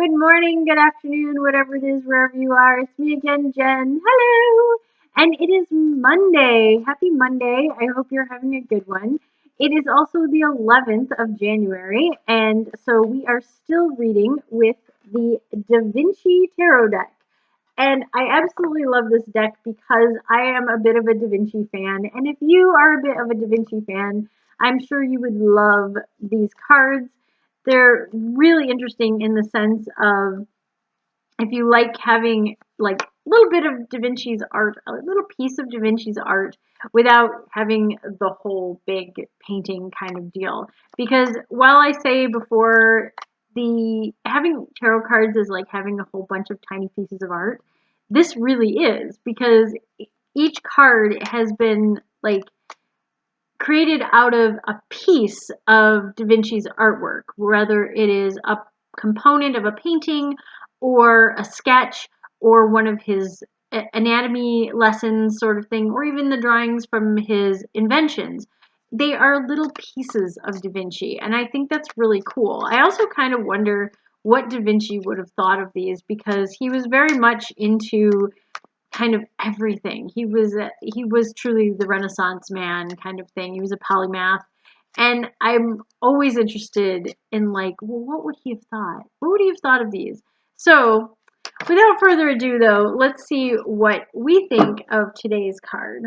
Good morning, good afternoon, whatever it is, wherever you are. It's me again, Jen. Hello! And it is Monday. Happy Monday. I hope you're having a good one. It is also the 11th of January, and so we are still reading with the DaVinci Tarot deck. And I absolutely love this deck because I am a bit of a DaVinci fan. And if you are a bit of a DaVinci fan, I'm sure you would love these cards. They're really interesting in the sense of if you like having like a little bit of Da Vinci's art, a little piece of Da Vinci's art without having the whole big painting kind of deal. Because while I say before the having tarot cards is like having a whole bunch of tiny pieces of art, this really is because each card has been like created out of a piece of Da Vinci's artwork, whether it is a component of a painting or a sketch or one of his anatomy lessons sort of thing, or even the drawings from his inventions. They are little pieces of Da Vinci, and I think that's really cool. I also kind of wonder what Da Vinci would have thought of these because he was very much into kind of everything. He was truly the Renaissance man kind of thing. He was a polymath. And I'm always interested in like, well, what would he have thought? What would he have thought of these? So, without further ado though, let's see what we think of today's card.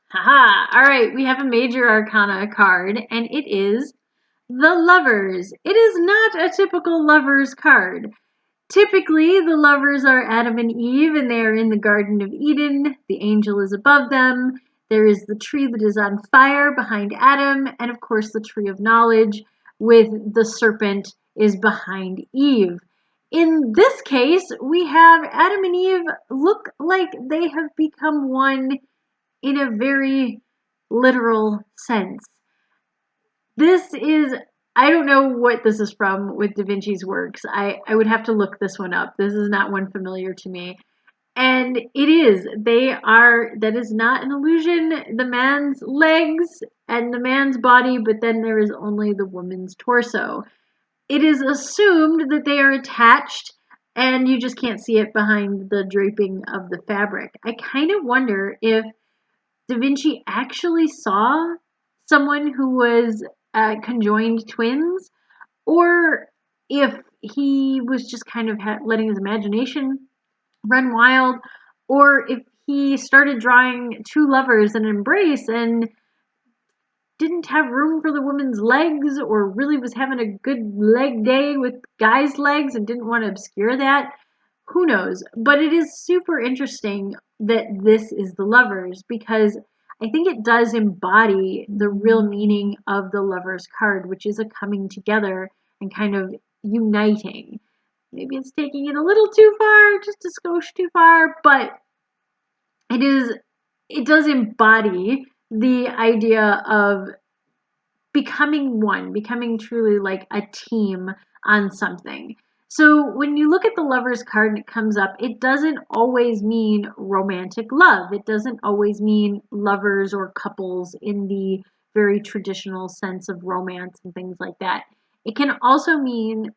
Haha! Alright, we have a major arcana card, and it is the Lovers. It is not a typical Lovers card. Typically, the lovers are Adam and Eve, and they are in the Garden of Eden. The angel is above them. There is the tree that is on fire behind Adam, and of course, the tree of knowledge with the serpent is behind Eve. In this case, we have Adam and Eve look like they have become one in a very literal sense. This is, I don't know what this is from with Da Vinci's works. I would have to look this one up. This is not one familiar to me. And it is, that is not an illusion. The man's legs and the man's body, but then there is only the woman's torso. It is assumed that they are attached and you just can't see it behind the draping of the fabric. I kind of wonder if Da Vinci actually saw someone who was conjoined twins, or if he was just kind of letting his imagination run wild, or if he started drawing two lovers in an embrace and didn't have room for the woman's legs, or really was having a good leg day with guys' legs and didn't want to obscure that. Who knows? But it is super interesting that this is the Lovers because I think it does embody the real meaning of the Lovers card, which is a coming together and kind of uniting. Maybe it's taking it a little too far, just a skosh too far, but it does embody the idea of becoming one, becoming truly like a team on something. So when you look at the Lovers card and it comes up, it doesn't always mean romantic love. It doesn't always mean lovers or couples in the very traditional sense of romance and things like that. It can also mean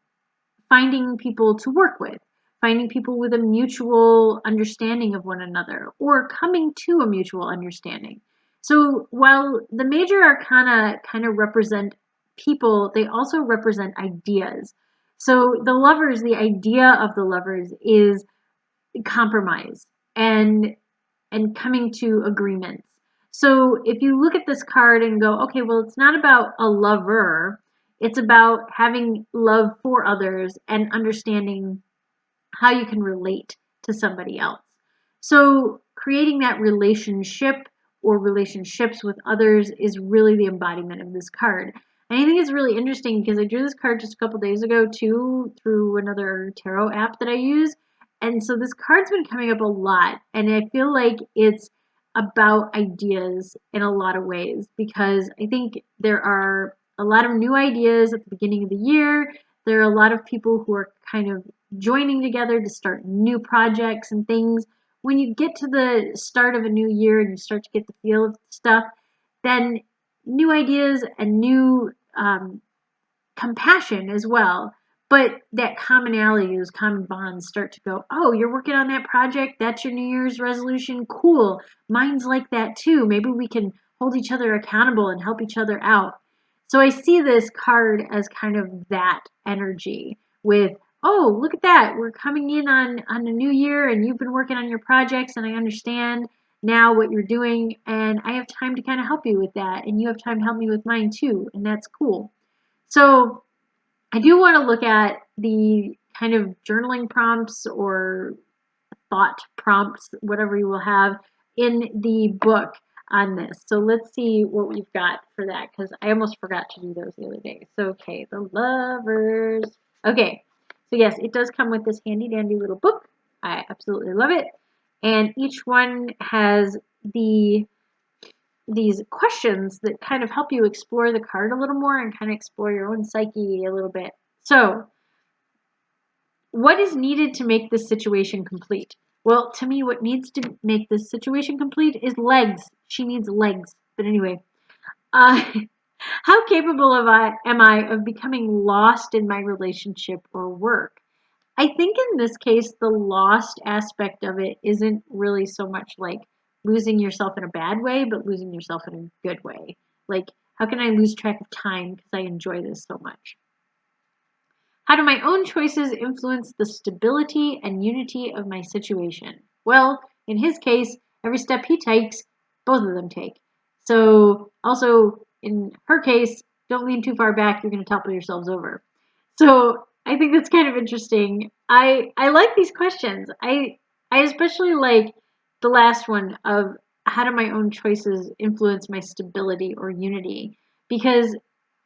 finding people to work with, finding people with a mutual understanding of one another, or coming to a mutual understanding. So while the major arcana kind of represent people, they also represent ideas. So the idea of the Lovers is compromise and coming to agreements. So if you look at this card and go, okay, well, it's not about a lover, it's about having love for others and understanding how you can relate to somebody else. So creating that relationship or relationships with others is really the embodiment of this card. And I think it's really interesting because I drew this card just a couple days ago too through another tarot app that I use. And so this card's been coming up a lot. And I feel like it's about ideas in a lot of ways because I think there are a lot of new ideas at the beginning of the year. There are a lot of people who are kind of joining together to start new projects and things. When you get to the start of a new year and you start to get the feel of stuff, then new ideas and new compassion as well But that commonality, those common bonds start to go, oh, you're working on that project? That's your New Year's resolution? Cool. Mine's like that too. Maybe we can hold each other accountable and help each other out. So I see this card as kind of that energy with, oh, look at that. We're coming in on a new year and you've been working on your projects and I understand now what you're doing and I have time to kind of help you with that and you have time to help me with mine too, and that's cool. So I do want to look at the kind of journaling prompts or thought prompts, whatever you will have in the book on this. So let's see what we've got for that, because I almost forgot to do those the other day. So, okay, the Lovers. Okay, so yes, it does come with this handy dandy little book. I absolutely love it. And each one has these questions that kind of help you explore the card a little more and kind of explore your own psyche a little bit. So, what is needed to make this situation complete? Well, to me, what needs to make this situation complete is legs. She needs legs. But anyway, uh, how capable am I of becoming lost in my relationship or work? I think in this case, the lost aspect of it isn't really so much like losing yourself in a bad way, but losing yourself in a good way. Like, how can I lose track of time because I enjoy this so much? How do my own choices influence the stability and unity of my situation? Well, in his case, every step he takes, both of them take. So, also in her case, don't lean too far back, you're going to topple yourselves over. So, I think that's kind of interesting. I like these questions. I especially like the last one of how do my own choices influence my stability or unity? Because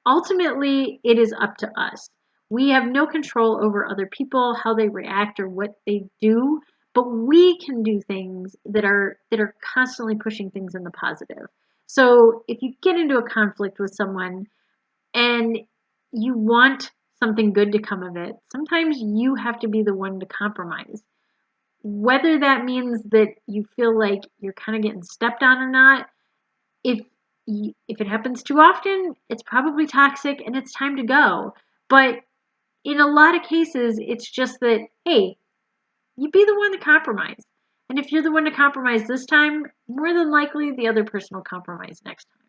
ultimately, it is up to us. We have no control over other people, how they react or what they do, but we can do things that are constantly pushing things in the positive. So if you get into a conflict with someone and you want something good to come of it, sometimes you have to be the one to compromise. Whether that means that you feel like you're kind of getting stepped on or not, if if it happens too often, it's probably toxic and it's time to go. But in a lot of cases, it's just that, hey, you be the one to compromise. And if you're the one to compromise this time, more than likely the other person will compromise next time.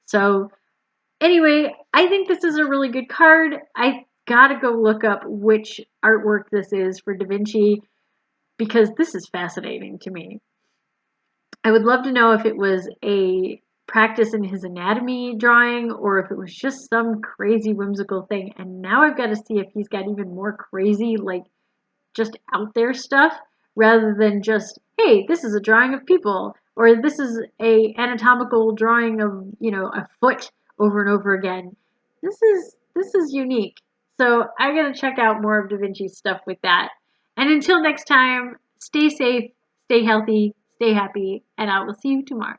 So, anyway, I think this is a really good card. I gotta go look up which artwork this is for DaVinci because this is fascinating to me. I would love to know if it was a practice in his anatomy drawing or if it was just some crazy whimsical thing. And now I've got to see if he's got even more crazy, like just out there stuff rather than just, hey, this is a drawing of people or this is a anatomical drawing of, a foot over and over again. This is unique. So I got to check out more of DaVinci's stuff with that. And until next time, stay safe, stay healthy, stay happy, and I will see you tomorrow.